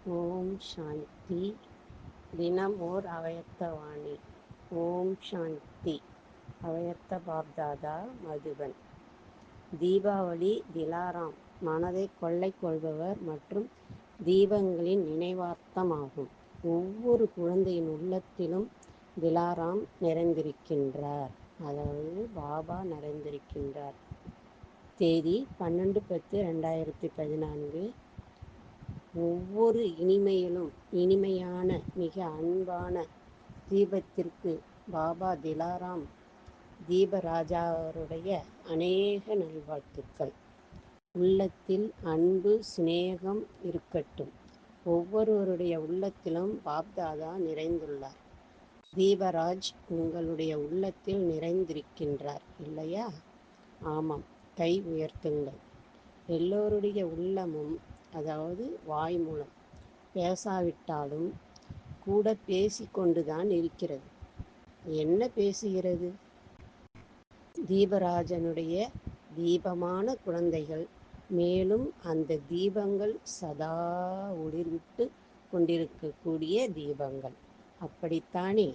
ஓம் சாந்தி. தினம் ஓர் அவயத்தவாணி. ஓம் சாந்தி. அவயத்த பாப்தாதா மதுபன். தீபாவளி திலாராம் மனதை கொள்ளை கொள்பவர் மற்றும் தீபங்களின் நினைவார்த்தமாகும். ஒவ்வொரு குழந்தையின் உள்ளத்திலும் திலாராம் நிறைந்திருக்கின்றார், அதாவது பாபா நிறைந்திருக்கின்றார். தேதி 12/10/2014. ஒவ்வொரு இனிமையான மிக அன்பான தீபத்திற்கு பாபா திலாராம் தீபராஜாருடைய அநேக நல்வாழ்த்துக்கள். உள்ளத்தில் அன்பு சிநேகம் இருக்கட்டும். ஒவ்வொருவருடைய உள்ளத்திலும் பாப்தாதா நிறைந்துள்ளார். தீபராஜ் உங்களுடைய உள்ளத்தில் நிறைந்திருக்கின்றார் இல்லையா? ஆமாம், கை உயர்த்துங்கள். எல்லோருடைய உள்ளமும், அதாவது வாய் மூலம் பேசாவிட்டாலும் கூட பேசிக்கொண்டுதான் இருக்கிறது. என்ன பேசுகிறது? தீபராஜனுடைய தீபமான குழந்தைகள். மேலும் அந்த தீபங்கள் சதா ஒளிர்விட்டு கொண்டிருக்கக்கூடிய தீபங்கள். அப்படித்தானே?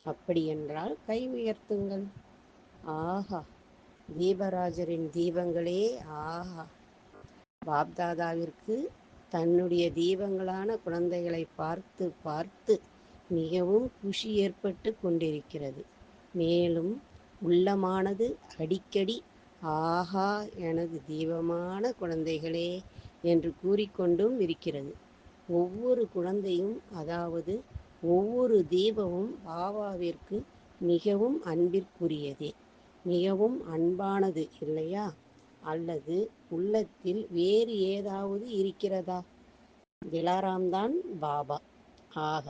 அப்படியென்றால் கை உயர்த்துங்கள். ஆஹா, தீபராஜரின் தீபங்களே ஆஹா! பாப்தாதாவிற்கு தன்னுடைய தீபங்களான குழந்தைகளை பார்த்து பார்த்து மிகவும் குஷி ஏற்பட்டு கொண்டிருக்கிறது. மேலும் உள்ளமானது அடிக்கடி ஆஹா, எனது தீபமான குழந்தைகளே என்று கூறிக்கொண்டும் இருக்கிறது. ஒவ்வொரு குழந்தையும், அதாவது ஒவ்வொரு தீபமும் பாபாவிற்கு மிகவும் அன்பிற்குரியதே, மிகவும் அன்பானது இல்லையா? அல்லது உள்ளத்தில் வேறு ஏதாவது இருக்கிறதா? திலாராம் தான் பாபா. ஆக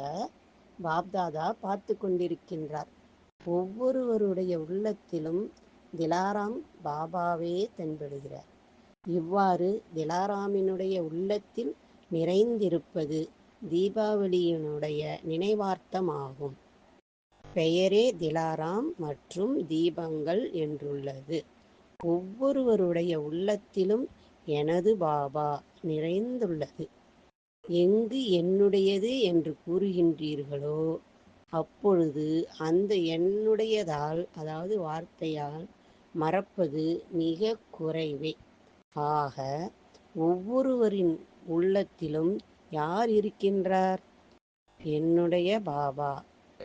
பாப்தாதா பார்த்து கொண்டிருக்கின்றார். ஒவ்வொருவருடைய உள்ளத்திலும் திலாராம் பாபாவே தென்படுகிறார். இவ்வாறு திலாராமினுடைய உள்ளத்தில் நிறைந்திருப்பது தீபாவளியினுடைய நினைவார்த்தமாகும். பெயரே திலாராம் மற்றும் தீபங்கள் என்றுள்ளது. ஒவ்வொருவருடைய உள்ளத்திலும் எனது பாபா நிறைந்துள்ளது. எங்கு என்னுடையது என்று கூறுகின்றீர்களோ அப்பொழுது அந்த என்னுடையதால், அதாவது வார்த்தையால் மறப்பது மிக குறைவே. ஆக ஒவ்வொருவரின் உள்ளத்திலும் யார் இருக்கின்றார்? என்னுடைய பாபா,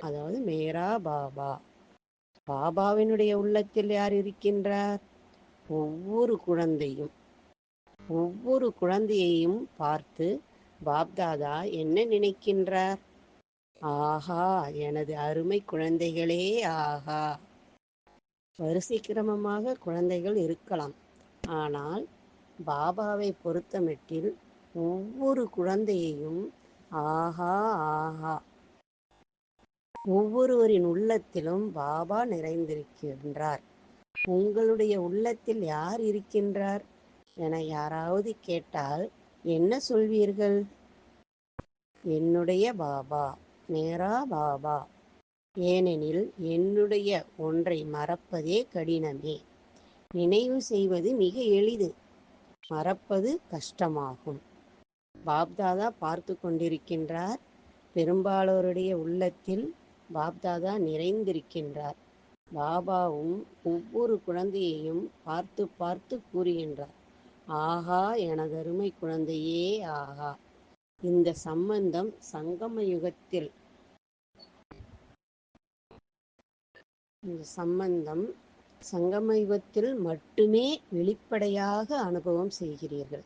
அதாவது மேரா பாபா. பாபாவினுடைய உள்ளத்தில் யார் இருக்கின்றார்? ஒவ்வொரு குழந்தையையும் பார்த்து பாப்தாதா என்ன நினைக்கின்றார்? ஆஹா, எனது அருமை குழந்தைகளே ஆஹா! வரிசை கிரமமாக குழந்தைகள் இருக்கலாம், ஆனால் பாபாவை பொறுத்தமட்டில் ஒவ்வொரு குழந்தையையும் ஆஹா ஆஹா! ஒவ்வொருவரின் உள்ளத்திலும் பாபா நிறைந்திருக்கின்றார். உங்களுடைய உள்ளத்தில் யார் இருக்கின்றார் என யாராவது கேட்டால் என்ன சொல்வீர்கள்? என்னுடைய பாபா, மேரா பாபா. ஏனெனில் என்னுடைய ஒன்றை மறப்பதே கடினமே. நினைவு செய்வது மிக எளிது, மறப்பது கஷ்டமாகும். பாப்தாதா பார்த்து கொண்டிருக்கின்றார். பெரும்பாலோருடைய உள்ளத்தில் பாப்தாதா நிறைந்திருக்கின்றார். பாபாவும் ஒவ்வொரு குழந்தையையும் பார்த்து பார்த்து கூறுகின்றார், ஆஹா, எனதருமை குழந்தையே ஆஹா! இந்த சம்பந்தம் சங்கம யுகத்தில் மட்டுமே வெளிப்படையாக அனுபவம் செய்கிறீர்கள்.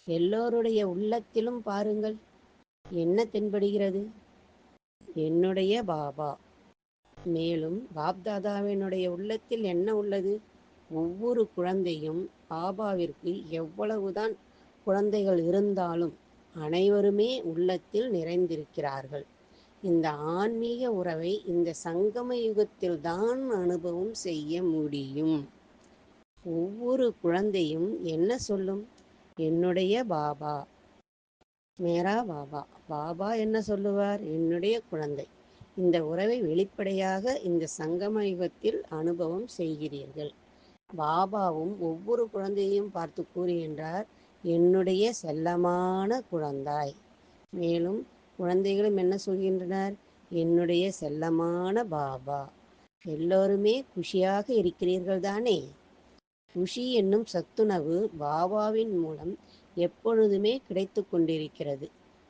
எல்லோருடைய உள்ளத்திலும் பாருங்கள், என்ன தென்படுகிறது? என்னுடைய பாபா. மேலும் பாப்தாதாவினுடைய உள்ளத்தில் என்ன உள்ளது? ஒவ்வொரு குழந்தையும் பாபாவிற்கு எவ்வளவுதான் குழந்தைகள் இருந்தாலும் அனைவருமே உள்ளத்தில் நிறைந்திருக்கிறார்கள். இந்த ஆன்மீக உறவை இந்த சங்கம யுகத்தில் தான் அனுபவம் செய்ய முடியும். ஒவ்வொரு குழந்தையும் என்ன சொல்லும்? என்னுடைய பாபா, மேரா பாபா. பாபா என்ன சொல்லுவார்? என்னுடைய குழந்தை. இந்த உறவை வெளிப்படையாக இந்த சங்கம யுகத்தில் அனுபவம் செய்கிறீர்கள். பாபாவும் ஒவ்வொரு குழந்தையையும் பார்த்து கூறுகின்றார், என்னுடைய செல்லமான குழந்தாய். மேலும் குழந்தைகளும் என்ன சொல்கின்றனர்? என்னுடைய செல்லமான பாபா. எல்லோருமே குஷியாக இருக்கிறீர்கள் தானே? குஷி என்னும் சத்துணவு பாபாவின் மூலம் எப்பொழுதுமே கிடைத்து கொண்டிருக்கிறது.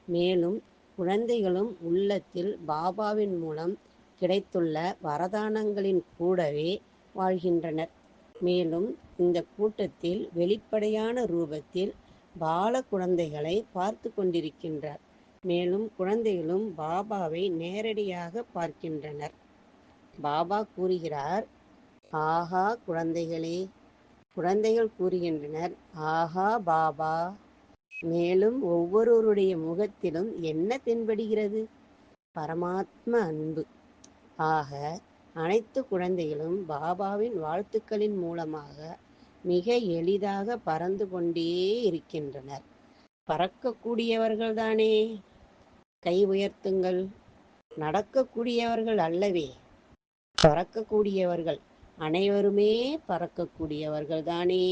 மேலும் குழந்தைகளும் உள்ளத்தில் பாபாவின் மூலம் கிடைத்துள்ள வரதானங்களின் கூடவே வாழ்கின்றனர். மேலும் இந்த கூட்டத்தில் வெளிப்படையான ரூபத்தில் பால குழந்தைகளை பார்த்து கொண்டிருக்கின்றார். மேலும் குழந்தைகளும் பாபாவை நேரடியாக பார்க்கின்றனர். பாபா கூறுகிறார், ஆஹா குழந்தைகளே. குழந்தைகள் கூறுகின்றனர், ஆஹா பாபா. மேலும் ஒவ்வொருவருடைய முகத்திலும் என்ன தென்படுகிறது? பரமாத்ம அன்பு. ஆக அனைத்து குழந்தைகளும் பாபாவின் வாழ்த்துக்களின் மூலமாக மிக எளிதாக பறந்து கொண்டே இருக்கின்றனர். பறக்கக்கூடியவர்கள்தானே? கை உயர்த்துங்கள். நடக்கக்கூடியவர்கள் அல்லவே, பறக்கக்கூடியவர்கள். அனைவருமே பறக்கக்கூடியவர்கள் தானே?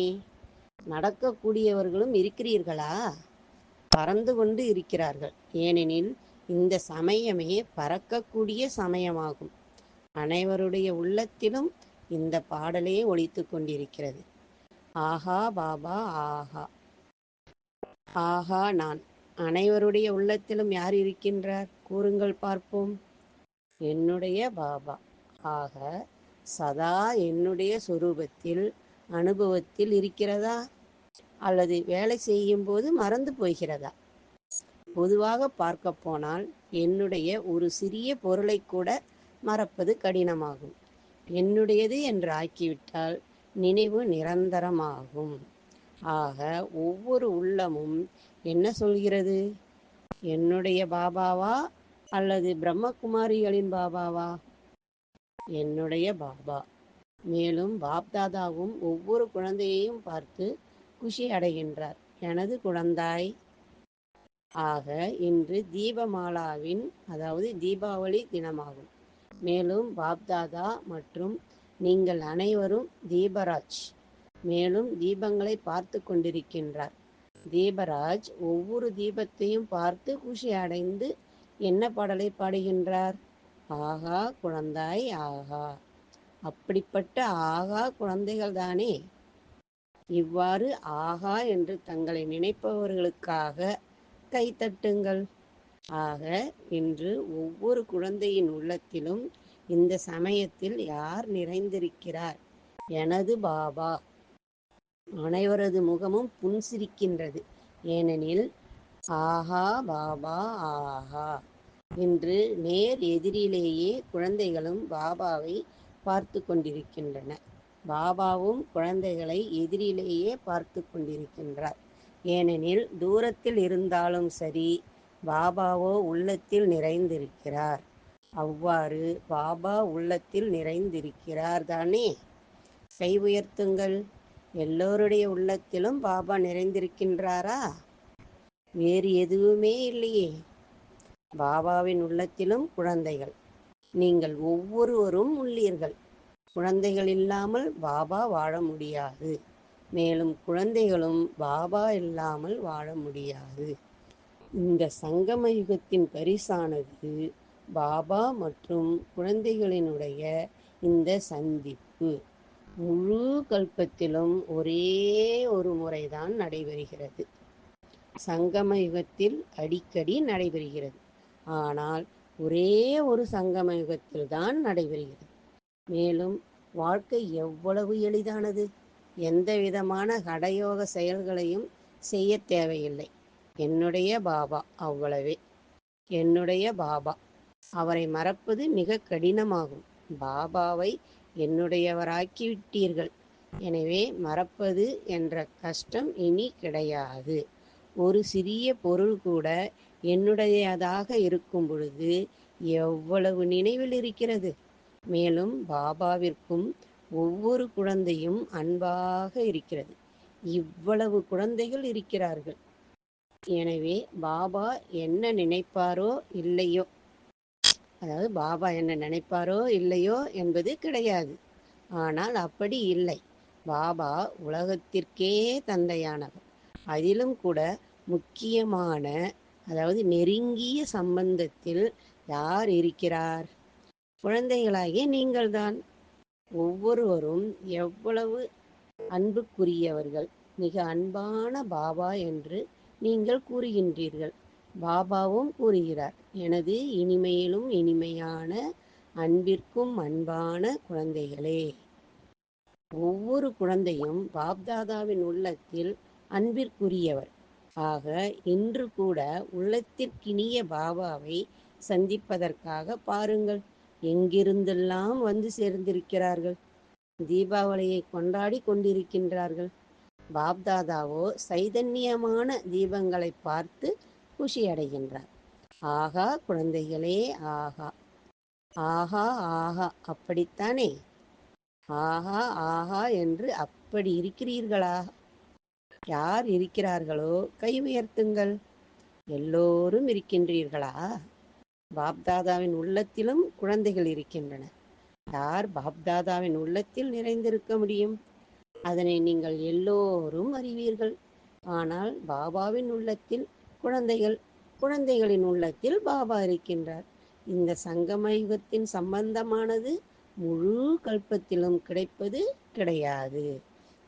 நடக்கக்கூடியவர்களும் இருக்கிறீர்களா? பறந்து கொண்டு இருக்கிறார்கள். ஏனெனில் இந்த சமயமே பறக்கக்கூடிய சமயமாகும். அனைவருடைய உள்ளத்திலும் இந்த பாடலே ஒலித்து கொண்டிருக்கிறது. ஆஹா பாபா ஆஹா. ஆஹா நான். அனைவருடைய உள்ளத்திலும் யார் இருக்கின்றார்? கூறுங்கள் பார்ப்போம். என்னுடைய பாபா. ஆக சதா என்னுடைய சொரூபத்தில் அனுபவத்தில் இருக்கிறதா? அல்லது வேலை செய்யும்போது மறந்து போகிறதா? பொதுவாக பார்க்க போனால் என்னுடைய ஒரு சிறிய பொருளை கூட மறப்பது கடினமாகும். என்னுடையது என்று ஆக்கிவிட்டால் நினைவு நிரந்தரமாகும். ஆக ஒவ்வொரு உள்ளமும் என்ன சொல்கிறது? என்னுடைய பாபாவா அல்லது பிரம்மகுமாரிகளின் பாபாவா? என்னுடைய பாபா. மேலும் பாப்தாதாவும் ஒவ்வொரு குழந்தையையும் பார்த்து குஷி அடைகின்றார். எனது குழந்தாய். ஆக இன்று தீபமாலாவின் அதாவது தீபாவளி தினமாகும். மேலும் பாப்தாதா மற்றும் நீங்கள் அனைவரும் தீபராஜ். மேலும் தீபங்களை பார்த்து கொண்டிருக்கின்றார். தீபராஜ் ஒவ்வொரு தீபத்தையும் பார்த்து குஷி அடைந்து என்ன பாடலை பாடுகின்றார்? ஆகா குழந்தாய் ஆகா. அப்படிப்பட்ட ஆகா குழந்தைகள் தானே. இவ்வாறு ஆகா என்று தங்களை நினைப்பவர்களுக்காக கைத்தட்டுங்கள். ஆக இன்று ஒவ்வொரு குழந்தையின் உள்ளத்திலும் இந்த சமயத்தில் யார் நிறைந்திருக்கிறார்? எனது பாபா. அனைவரது முகமும் புன்சிரிக்கின்றது. ஏனெனில் ஆஹா பாபா ஆஹா. இன்று நேர் எதிரிலேயே குழந்தைகளும் பாபாவை பார்த்து கொண்டிருக்கின்றன. பாபாவும் குழந்தைகளை எதிரிலேயே பார்த்து கொண்டிருக்கின்றார். ஏனெனில் தூரத்தில் இருந்தாலும் சரி, பாபாவோ உள்ளத்தில் நிறைந்திருக்கிறார். அவ்வாறு பாபா உள்ளத்தில் நிறைந்திருக்கிறார் தானே? கை உயர்த்துங்கள். எல்லோருடைய உள்ளத்திலும் பாபா நிறைந்திருக்கின்றாரா? வேறு எதுவுமே இல்லையே. பாபாவின் உள்ளத்திலும் குழந்தைகள். நீங்கள் ஒவ்வொருவரும் உள்ளீர்கள். குழந்தைகள் இல்லாமல் பாபா வாழ முடியாது. மேலும் குழந்தைகளும் பாபா இல்லாமல் வாழ முடியாது. இந்த சங்கம யுகத்தின் பரிசானது பாபா மற்றும் குழந்தைகளினுடைய இந்த சந்திப்பு. முழு கல்பத்திலும் ஒரே ஒரு முறைதான் நடைபெறுகிறது. சங்கம யுகத்தில் அடிக்கடி நடைபெறுகிறது. ஆனால் ஒரே ஒரு சங்கம யுகத்தில் தான் நடைபெறுகிறது. மேலும் வாழ்க்கை எவ்வளவு எளிதானது. எந்த விதமான கடயோக செயல்களையும் செய்ய தேவையில்லை. என்னுடைய பாபா, அவ்வளவே. என்னுடைய பாபா. அவரை மறப்பது மிக கடினமாகும். பாபாவை என்னுடையவராக்கிவிட்டீர்கள். எனவே மறப்பது என்ற கஷ்டம் இனி கிடையாது. ஒரு சிறிய பொருள் கூட என்னுடையதாக இருக்கும் பொழுது எவ்வளவு நினைவில் இருக்கிறது. மேலும் பாபாவிற்கும் ஒவ்வொரு குழந்தையும் அன்பாக இருக்கிறது. இவ்வளவு குழந்தைகள் இருக்கிறார்கள். எனவே பாபா என்ன நினைப்பாரோ இல்லையோ, அதாவது பாபா என்ன நினைப்பாரோ இல்லையோ என்பது கிடையாது. ஆனால் அப்படி இல்லை. பாபா உலகத்திற்கே தந்தையானவர். அதிலும் கூட முக்கியமான அதாவது நெருங்கிய சம்பந்தத்தில் யார் இருக்கிறார்? குழந்தைகளாகிய நீங்கள்தான். ஒவ்வொருவரும் எவ்வளவு அன்புக்குரியவர்கள். மிக அன்பான பாபா என்று நீங்கள் கூறுகின்றீர்கள். பாபாவும் கூறுகிறார், எனது இனிமையிலும் இனிமையான அன்பிற்கும் அன்பான குழந்தைகளே. ஒவ்வொரு குழந்தையும் பாப்தாதாவின் உள்ளத்தில் அன்பிற்குரியவர். ஆக இன்று கூட உள்ளத்திற்கினிய பாபாவை சந்திப்பதற்காக பாருங்கள், எங்கிருந்தெல்லாம் வந்து சேர்ந்திருக்கிறார்கள். தீபாவளியை கொண்டாடி கொண்டிருக்கின்றார்கள். பாப்தாதாவோ சைதன்யமான தீபங்களை பார்த்து குஷி அடைகின்றார். ஆகா குழந்தைகளே, ஆகா ஆகா ஆகா, அப்படித்தானே? ஆஹா ஆஹா என்று அப்படி இருக்கிறீர்களா? யார் இருக்கிறார்களோ கை உயர்த்துங்கள். எல்லோரும் இருக்கின்றீர்களா? பாப்தாதாவின் உள்ளத்திலும் குழந்தைகள் இருக்கின்றன. யார் பாப்தாதாவின் உள்ளத்தில் நிறைந்திருக்க முடியும்? அதனை நீங்கள் எல்லோரும் அறிவீர்கள். ஆனால் பாபாவின் உள்ளத்தில் குழந்தைகள், குழந்தைகளின் உள்ளத்தில் பாபா இருக்கின்றார். இந்த சங்கம யுகத்தின் சம்பந்தமானது முழு கல்பத்திலும் கிடைப்பது கிடையாது.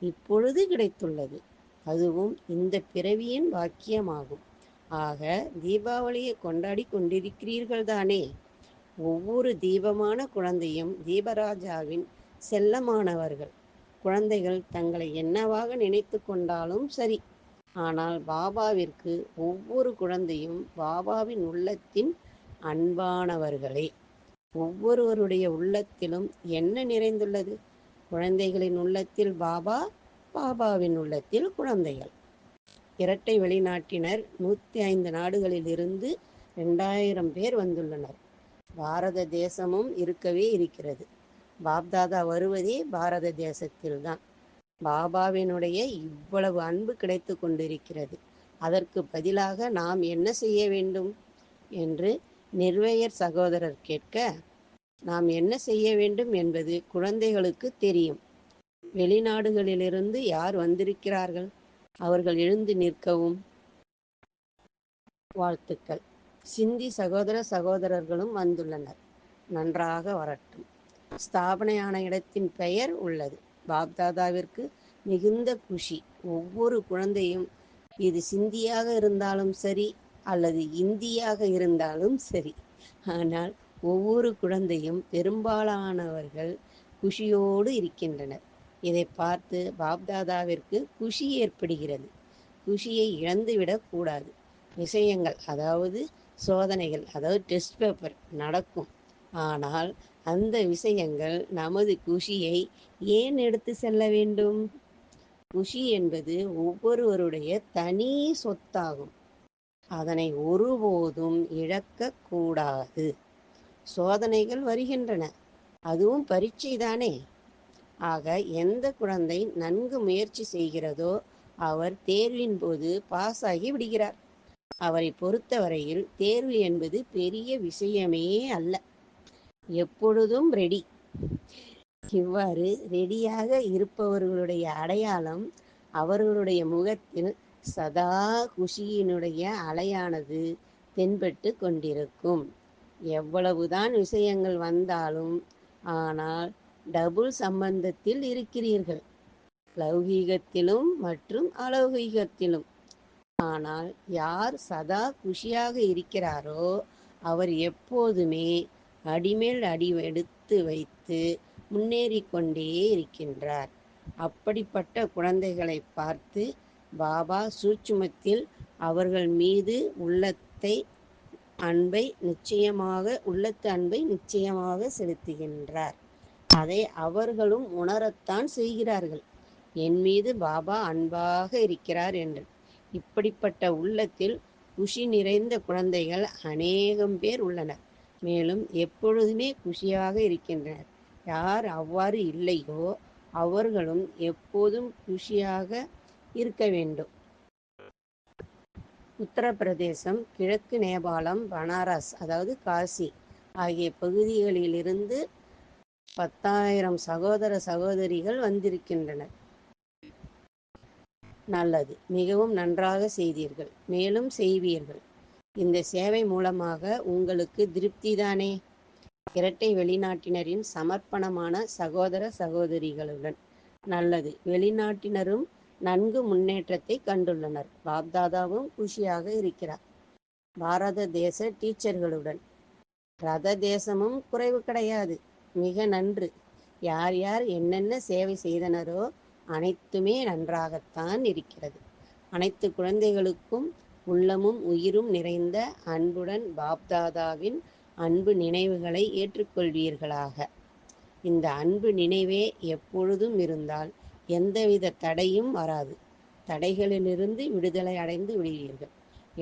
இப்பொழுது கிடைத்துள்ளது. அதுவும் இந்த பிறவியின் வாக்கியமாகும். ஆக தீபாவளியை கொண்டாடி கொண்டிருக்கிறீர்கள் தானே? ஒவ்வொரு தீபமான குழந்தையும் தீபராஜாவின் செல்லமானவர்கள். குழந்தைகள் தங்களை என்னவாக நினைத்து கொண்டாலும் சரி, ஆனால் பாபாவிற்கு ஒவ்வொரு குழந்தையும் பாபாவின் உள்ளத்தின் அன்பானவர்களே. ஒவ்வொருவருடைய உள்ளத்திலும் என்ன நிறைந்துள்ளது? குழந்தைகளின் உள்ளத்தில் பாபா, பாபாவின் உள்ளத்தில் குழந்தைகள். இரட்டை வெளிநாட்டினர் 105 நாடுகளில் இருந்து 2000 பேர் வந்துள்ளனர். பாரத தேசமும் இருக்கவே இருக்கிறது. பாப்தாதா வருவதே பாரத தேசத்தில்தான். பாபாவினுடைய இவ்வளவு அன்பு கிடைத்து கொண்டிருக்கிறது. அதற்கு பதிலாக நாம் என்ன செய்ய வேண்டும் என்று நிர்வேயர் சகோதரர் கேட்க, நாம் என்ன செய்ய வேண்டும் என்பது குழந்தைகளுக்கு தெரியும். வெளிநாடுகளிலிருந்து யார் வந்திருக்கிறார்கள்? அவர்கள் எழுந்து நிற்கவும். வாழ்த்துக்கள். சிந்தி சகோதர சகோதரர்களும் வந்துள்ளனர். நன்றாக வரட்டும். ஸ்தாபனையான இடத்தின் பெயர் உள்ளது. பாப்தாதாவிற்கு மிகுந்த குஷி. ஒவ்வொரு குழந்தையும், இது சிந்தியாக இருந்தாலும் சரி அல்லது இந்தியாக இருந்தாலும் சரி, ஆனால் ஒவ்வொரு குழந்தையும், பெரும்பாலானவர்கள் குஷியோடு இருக்கின்றனர். இதை பார்த்து பாப்தாதாவிற்கு குஷி ஏற்படுகிறது. குஷியை இழந்துவிடக் கூடாது. விஷயங்கள், அதாவது சோதனைகள், அதாவது டெஸ்ட் பேப்பர் நடக்கும். ஆனால் அந்த விஷயங்கள் நமது குஷியை ஏன் எடுத்து செல்ல வேண்டும்? குஷி என்பது ஒவ்வொருவருடைய தனி சொத்தாகும். அதனை ஒருபோதும் இழக்கக்கூடாது. சோதனைகள் வருகின்றன, அதுவும் பரீட்சை தானே. ஆக எந்த குழந்தை நன்கு முயற்சி செய்கிறதோ அவர் தேர்வின் போது பாஸ் ஆகி விடுகிறார். அவரை பொறுத்தவரையில் தேர்வு என்பது பெரிய விஷயமே அல்ல. எப்பொழுதும் ரெடி. இவ்வாறு ரெடியாக இருப்பவர்களுடைய அடையாளம் அவர்களுடைய முகத்தில் சதா குஷியினுடைய அலையானது தென்பட்டு கொண்டிருக்கும். எவ்வளவுதான் விஷயங்கள் வந்தாலும், ஆனால் டபுள் சம்பந்தத்தில் இருக்கிறீர்கள், லௌகீகத்திலும் மற்றும் அலௌகீகத்திலும். ஆனால் யார் சதா குஷியாக இருக்கிறாரோ அவர் எப்போதுமே அடிமேல் அடி எடுத்து வைத்து முன்னேறி கொண்டே இருக்கின்றார். அப்படிப்பட்ட குழந்தைகளை பார்த்து பாபா சூட்சுமத்தில் அவர்கள் மீது உள்ளத்து அன்பை நிச்சயமாக செலுத்துகின்றார். அதை அவர்களும் உணரத்தான் செய்கிறார்கள், என் மீது பாபா அன்பாக இருக்கிறார் என்று. இப்படிப்பட்ட உள்ளத்தில் குஷி நிறைந்த குழந்தைகள் அநேகம் பேர் உள்ளனர். மேலும் எப்பொழுதுமே குஷியாக இருக்கின்றனர். யார் அவ்வாறு இல்லையோ அவர்களும் எப்போதும் குஷியாக இருக்க வேண்டும். உத்தரப்பிரதேசம், கிழக்கு நேபாளம், பனாரஸ் அதாவது காசி ஆகிய பகுதிகளிலிருந்து 10,000 சகோதர சகோதரிகள் வந்திருக்கின்றனர். நல்லது, மிகவும் நன்றாக செய்தீர்கள், மேலும் செய்வீர்கள். இந்த சேவை மூலமாக உங்களுக்கு திருப்திதானே? இரட்டை வெளிநாட்டினரின் சமர்ப்பணமான சகோதர சகோதரிகளுடன். நல்லது. வெளிநாட்டினரும் நன்கு முன்னேற்றத்தை கண்டுள்ளனர். பாப்தாதாவும் குஷியாக இருக்கிறார். பாரத தேச டீச்சர்களுடன். ரத தேசமும் குறைவு கிடையாது. மிக நன்று. யார் யார் என்னென்ன சேவை செய்தனரோ அனைத்துமே நன்றாகத்தான் இருக்கிறது. அனைத்து குழந்தைகளுக்கும் உள்ளமும் உயிரும் நிறைந்த அன்புடன் பாப்தாதாவின் அன்பு நினைவுகளை ஏற்றுக்கொள்வீர்களாக. இந்த அன்பு நினைவே எப்பொழுதும் இருந்தால் எந்தவித தடையும் வராது. தடைகளிலிருந்து விடுதலை அடைந்து விடுவீர்கள்.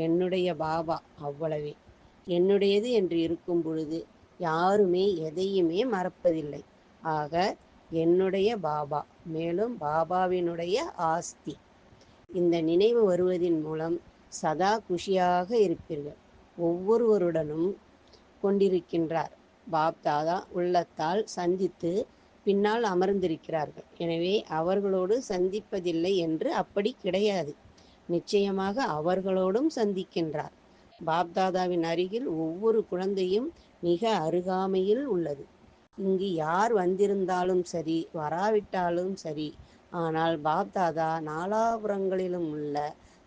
என்னுடைய பாபா, அவ்வளவே. என்னுடையது என்று இருக்கும் பொழுது யாருமே எதையுமே மறப்பதில்லை. ஆக என்னுடைய பாபா, மேலும் பாபாவினுடைய ஆஸ்தி. இந்த நினைவு வருவதின் மூலம் சதா குஷியாக இருப்பீர்கள். ஒவ்வொருவருடனும் கொண்டிருக்கின்றார். பாப்தாதா உள்ளத்தால் சந்தித்து பின்னால் அமர்ந்திருக்கிறார்கள். எனவே அவர்களோடு சந்திப்பதில்லை என்று அப்படி கிடையாது. நிச்சயமாக அவர்களோடும் சந்திக்கின்றார். பாப்தாதாவின் அருகில் ஒவ்வொரு குழந்தையும் மிக அருகாமையில் உள்ளது. இங்கு யார் வந்திருந்தாலும் சரி, வராவிட்டாலும் சரி, ஆனால் பாப்தாதா நாலாபுறங்களிலும் உள்ள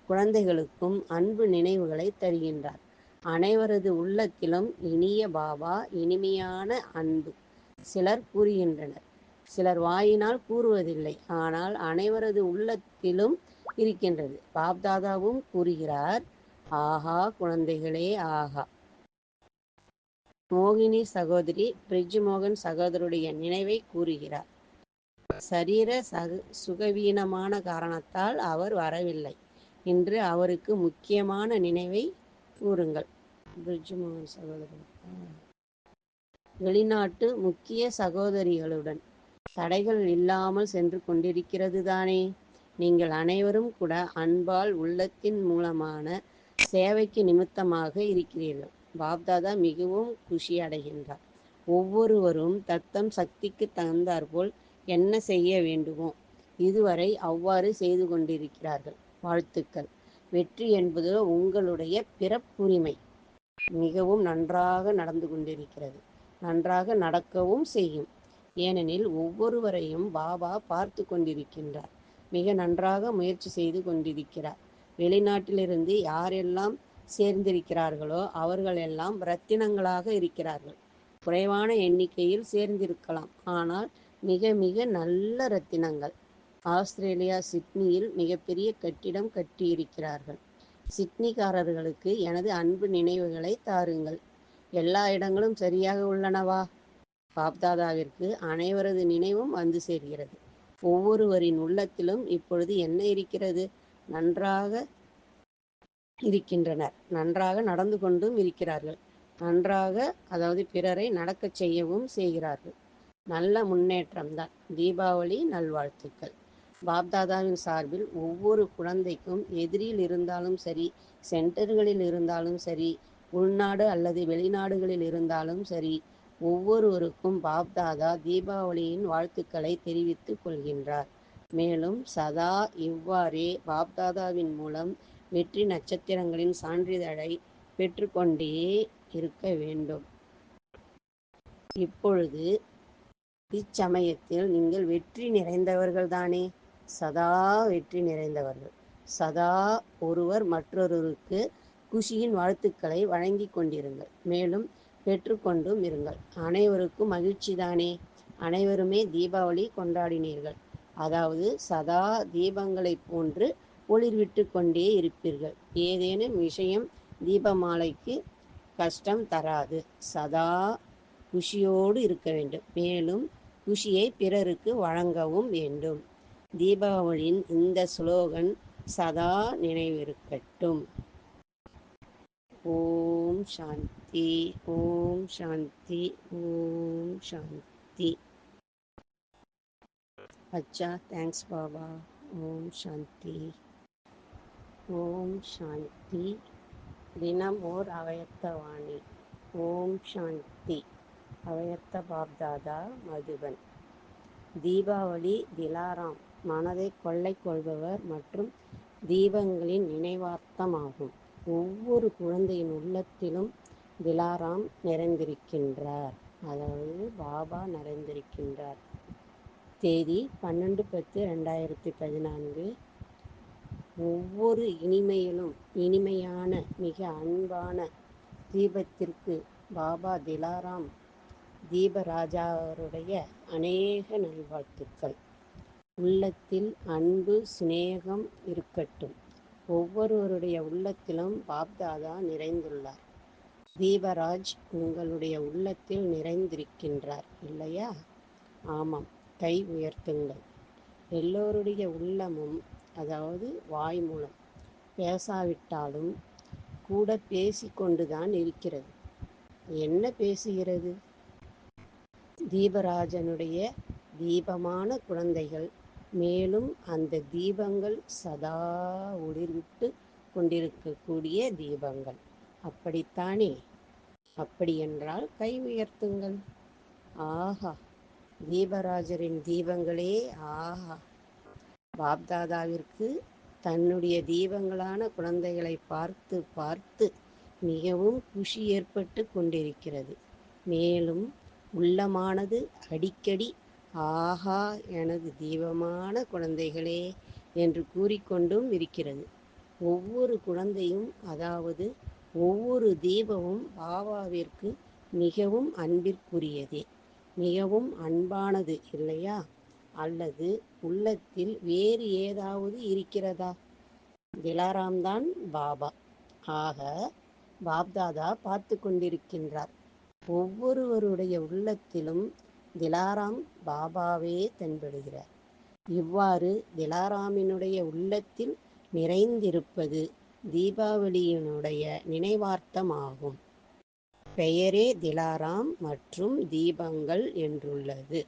குழந்தைகளுக்கும் அன்பு நினைவுகளை தருகின்றார். அனைவரது உள்ளத்திலும் இனிய பாபா, இனிமையான அன்பு. சிலர் கூறுகின்றனர், சிலர் வாயினால் கூறுவதில்லை, ஆனால் அனைவரது உள்ளத்திலும் இருக்கின்றது. பாப்தாதாவும் கூறுகிறார், ஆஹா குழந்தைகளே, ஆஹா. மோகினி சகோதரி பிரிட்ஜ் மோகன் சகோதரருடைய நினைவை கூறுகிறார். சரீர சுகவீனமான காரணத்தால் அவர் வரவில்லை. இன்று அவருக்கு முக்கியமான நினைவை கூறுங்கள். பிரிட்ஜ் மோகன் சகோதரர். வெளிநாட்டு முக்கிய சகோதரிகளுடன். தடைகள் இல்லாமல் சென்று கொண்டிருக்கிறது தானே? நீங்கள் அனைவரும் கூட அன்பால் உள்ளத்தின் மூலமான சேவைக்கு நிமித்தமாக இருக்கிறீர்கள். பாப்தாதா மிகவும் குஷி அடைகின்றார். ஒவ்வொருவரும் தத்தம் சக்திக்கு தகுந்தாற்போல் என்ன செய்ய வேண்டுமோ இதுவரை அவ்வாறு செய்து கொண்டிருக்கிறார்கள். வாழ்த்துக்கள். வெற்றி என்பது உங்களுடைய பிறப்புரிமை. மிகவும் நன்றாக நடந்து கொண்டிருக்கிறது. நன்றாக நடக்கவும் செய்யும். ஏனெனில் ஒவ்வொருவரையும் பாபா பார்த்து கொண்டிருக்கின்றார். மிக நன்றாக முயற்சி செய்து கொண்டிருக்கிறார். வெளிநாட்டிலிருந்து யாரெல்லாம் சேர்ந்திருக்கிறார்களோ அவர்களெல்லாம் இரத்தினங்களாக இருக்கிறார்கள். குறைவான எண்ணிக்கையில் சேர்ந்திருக்கலாம், ஆனால் மிக மிக நல்ல இரத்தினங்கள். ஆஸ்திரேலியா சிட்னியில் மிகப்பெரிய கட்டிடம் கட்டியிருக்கிறார்கள். சிட்னிக்காரர்களுக்கு எனது அன்பு நினைவுகளை தாருங்கள். எல்லா இடங்களும் சரியாக உள்ளனவா? பாப்தாதாவிற்கு அனைவரது நினைவும் வந்து சேர்கிறது. ஒவ்வொருவரின் உள்ளத்திலும் இப்பொழுது என்ன இருக்கிறது? நன்றாக இருக்கின்றனர். நன்றாக நடந்து கொண்டும் இருக்கிறார்கள். நன்றாக, அதாவது பிறரை நடக்கச் செய்யவும் செய்கிறார்கள். நல்ல முன்னேற்றம்தான். தீபாவளி நல்வாழ்த்துக்கள். பாப்தாதாவின் சார்பில் ஒவ்வொரு குழந்தைக்கும் எதிரில் இருந்தாலும் சரி, சென்டர்களில் இருந்தாலும் சரி, உள்நாடு அல்லது வெளிநாடுகளில் இருந்தாலும் சரி, ஒவ்வொருவருக்கும் பாப்தாதா தீபாவளியின் வாழ்த்துக்களை தெரிவித்துக் கொள்கின்றார். மேலும் சதா இவ்வாறே பாப்தாதாவின் மூலம் வெற்றி நட்சத்திரங்களின் சான்றிதழை பெற்றுக்கொண்டே இருக்க வேண்டும். இப்பொழுது இச்சமயத்தில் நீங்கள் வெற்றி நிறைந்தவர்கள்தானே? சதா வெற்றி நிறைந்தவர்கள். சதா ஒருவர் மற்றொருவருக்கு குஷியின் வாழ்த்துக்களை வழங்கிக் கொண்டிருங்கள். மேலும் பெற்றுக்கொண்டும் இருங்கள். அனைவருக்கும் மகிழ்ச்சிதானே? அனைவருமே தீபாவளி கொண்டாடினீர்கள். அதாவது சதா தீபங்களைப் போன்று ஒளிர்விட்டு கொண்டே இருப்பீர்கள். ஏதேனும் விஷயம் தீபமாலைக்கு கஷ்டம் தராது. சதா குஷியோடு இருக்க வேண்டும். மேலும் குஷியை பிறருக்கு வழங்கவும் வேண்டும். தீபாவளியின் இந்த ஸ்லோகன் சதா நினைவிருக்கட்டும். ஓம் சாந்தி, ஓம் சாந்தி, ஓம் சாந்தி. அச்சா, தேங்க்ஸ் பாபா. ஓம் சாந்தி, ஓம் சாந்தி. தினம் ஓர் அவயத்தவாணி. ஓம் சாந்தி. அவயத்த பாப்தாதா, மதுபன். தீபாவளி திலாராம், மனதை கொள்ளை கொள்பவர் மற்றும் தீபங்களின் நினைவார்த்தமாகும். ஒவ்வொரு குழந்தையின் உள்ளத்திலும் திலாராம் நிறைந்திருக்கின்றார். அதாவது பாபா நிறைந்திருக்கின்றார். தேதி 12/10/2014. ஒவ்வொரு இனிமையான மிக அன்பான தீபத்திற்கு பாபா திலாராம் தீபராஜாருடைய அநேக நல்வாழ்த்துக்கள். உள்ளத்தில் அன்பு சிநேகம் இருக்கட்டும். ஒவ்வொருவருடைய உள்ளத்திலும் பாப்தாதா நிறைந்துள்ளார். தீபராஜ் உங்களுடைய உள்ளத்தில் நிறைந்திருக்கின்றார் இல்லையா? ஆமாம், கை உயர்த்துங்கள். எல்லோருடைய உள்ளமும், அதாவது வாய் மூலம் பேசாவிட்டாலும் கூட பேசிக்கொண்டுதான் இருக்கிறது. என்ன பேசுகிறது? தீபராஜனுடைய தீபமான குழந்தைகள். மேலும் அந்த தீபங்கள் சதா ஒளிர்விட்டு கொண்டிருக்கக்கூடிய தீபங்கள். அப்படித்தானே? அப்படியென்றால் கை உயர்த்துங்கள். ஆஹா, தீபராஜரின் தீபங்களே ஆஹா! பாப்தாதாவிற்கு தன்னுடைய தீபங்களான குழந்தைகளை பார்த்து பார்த்து மிகவும் குஷி ஏற்பட்டு கொண்டிருக்கிறது. மேலும் உள்ளமானது அடிக்கடி ஆஹா, எனது தீபமான குழந்தைகளே என்று கூறிக்கொண்டும் இருக்கிறது. ஒவ்வொரு குழந்தையும், அதாவது ஒவ்வொரு தீபமும் பாபாவிற்கு மிகவும் அன்பிற்குரியதே, மிகவும் அன்பானது இல்லையா? அல்லது உள்ளத்தில் வேறு ஏதாவது இருக்கிறதா? திலாராம் தான் பாபா. ஆக பாப்தாதா பார்த்து கொண்டிருக்கின்றார். ஒவ்வொருவருடைய உள்ளத்திலும் திலாராம் பாபாவே தென்படுகிறார். இவ்வாறு திலாராமினுடைய உள்ளத்தில் நிறைந்திருப்பது தீபாவளியினுடைய நினைவார்த்தமாகும். பெயரே திலாராம் மற்றும் தீபங்கள் என்றுள்ளது.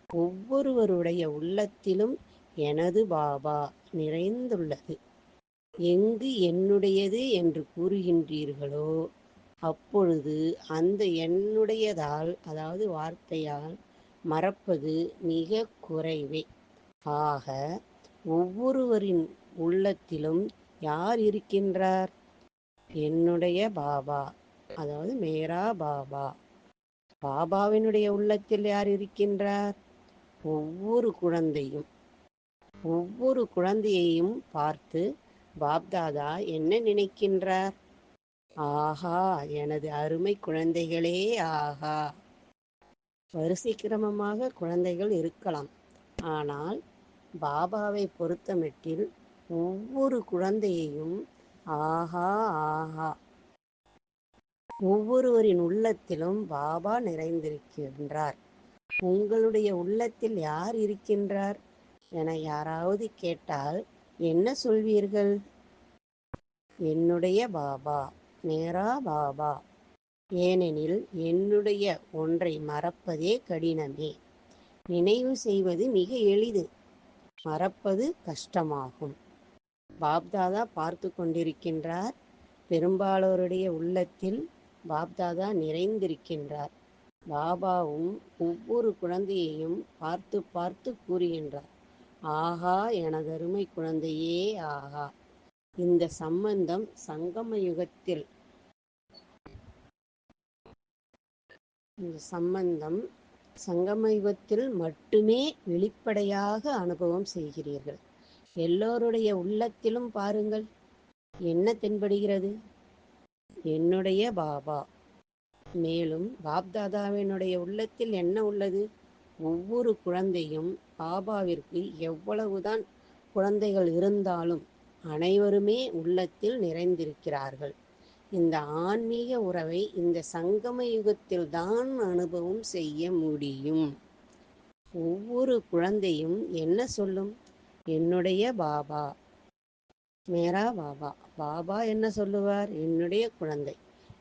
ஒவ்வொருவருடைய உள்ளத்திலும் எனது பாபா நிறைந்துள்ளது. எங்கு என்னுடையது என்று கூறுகின்றீர்களோ அப்பொழுது அந்த என்னுடையதால், அதாவது வார்த்தையால் மறப்பது மிக குறைவே. ஆக ஒவ்வொருவரின் உள்ளத்திலும் யார் இருக்கின்றார்? என்னுடைய பாபா, அதாவது மேரா பாபா. பாபாவினுடைய உள்ளத்தில் யார் இருக்கின்றார்? ஒவ்வொரு குழந்தையும். ஒவ்வொரு குழந்தையையும் பார்த்து பாப்தாதா என்ன நினைக்கின்றார்? ஆஹா, எனது அருமை குழந்தைகளே ஆஹா! வரிசை கிரமமாக குழந்தைகள் இருக்கலாம். ஆனால் பாபாவை பொறுத்தமட்டில் ஒவ்வொரு குழந்தையையும் ஆஹா ஆஹா! ஒவ்வொருவரின் உள்ளத்திலும் பாபா நிறைந்திருக்கின்றார். உங்களுடைய உள்ளத்தில் யார் இருக்கின்றார் என யாராவது கேட்டால் என்ன சொல்வீர்கள்? என்னுடைய பாபா, மேரா பாபா. ஏனெனில் என்னுடைய ஒன்றை மறப்பதே கடினமே. நினைவு செய்வது மிக எளிது, மறப்பது கஷ்டமாகும். பாப்தாதா பார்த்து கொண்டிருக்கின்றார். பெரும்பாலோருடைய உள்ளத்தில் பாப்தாதா நிறைந்திருக்கின்றார். பாபாவும் ஒவ்வொரு குழந்தையையும் பார்த்து பார்த்து கூறுகின்றார், ஆஹா, எனதருமை குழந்தையே ஆஹா! இந்த சம்பந்தம் சங்கம யுகத்தில் மட்டுமே வெளிப்படையாக அனுபவம் செய்கிறீர்கள். எல்லோருடைய உள்ளத்திலும் பாருங்கள், என்ன தென்படுகிறது? என்னுடைய பாபா. மேலும் பாப்தாதாவினுடைய உள்ளத்தில் என்ன உள்ளது? ஒவ்வொரு குழந்தையும் பாபாவிற்கு எவ்வளவுதான் குழந்தைகள் இருந்தாலும் அனைவருமே உள்ளத்தில் நிறைந்திருக்கிறார்கள். இந்த ஆன்மீக உறவை இந்த சங்கம யுகத்தில் தான் அனுபவம் செய்ய முடியும். ஒவ்வொரு குழந்தையும் என்ன சொல்லும்? என்னுடைய பாபா, மேரா பாபா. பாபா என்ன சொல்லுவார்? என்னுடைய குழந்தை.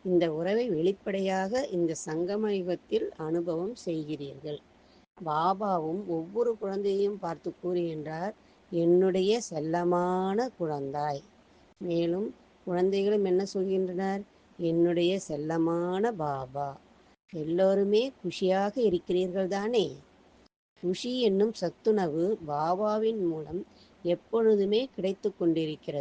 இந்த உறவை வெளிப்படையாக இந்த சங்கம யுகத்தில் அனுபவம் செய்கிறீர்கள். பாபாவும் ஒவ்வொரு குழந்தையையும் பார்த்து கூறுகின்றார், என்னுடைய செல்லமான குழந்தாய். மேலும் குழந்தைகளும் என்ன சொல்கின்றனர்? என்னுடைய செல்லமான பாபா. எல்லோருமே குஷியாக இருக்கிறீர்கள் தானே? குஷி என்னும் சத்துணவு பாபாவின் மூலம் எப்பொழுதுமே கிடைத்து கொண்டிருக்கிறது.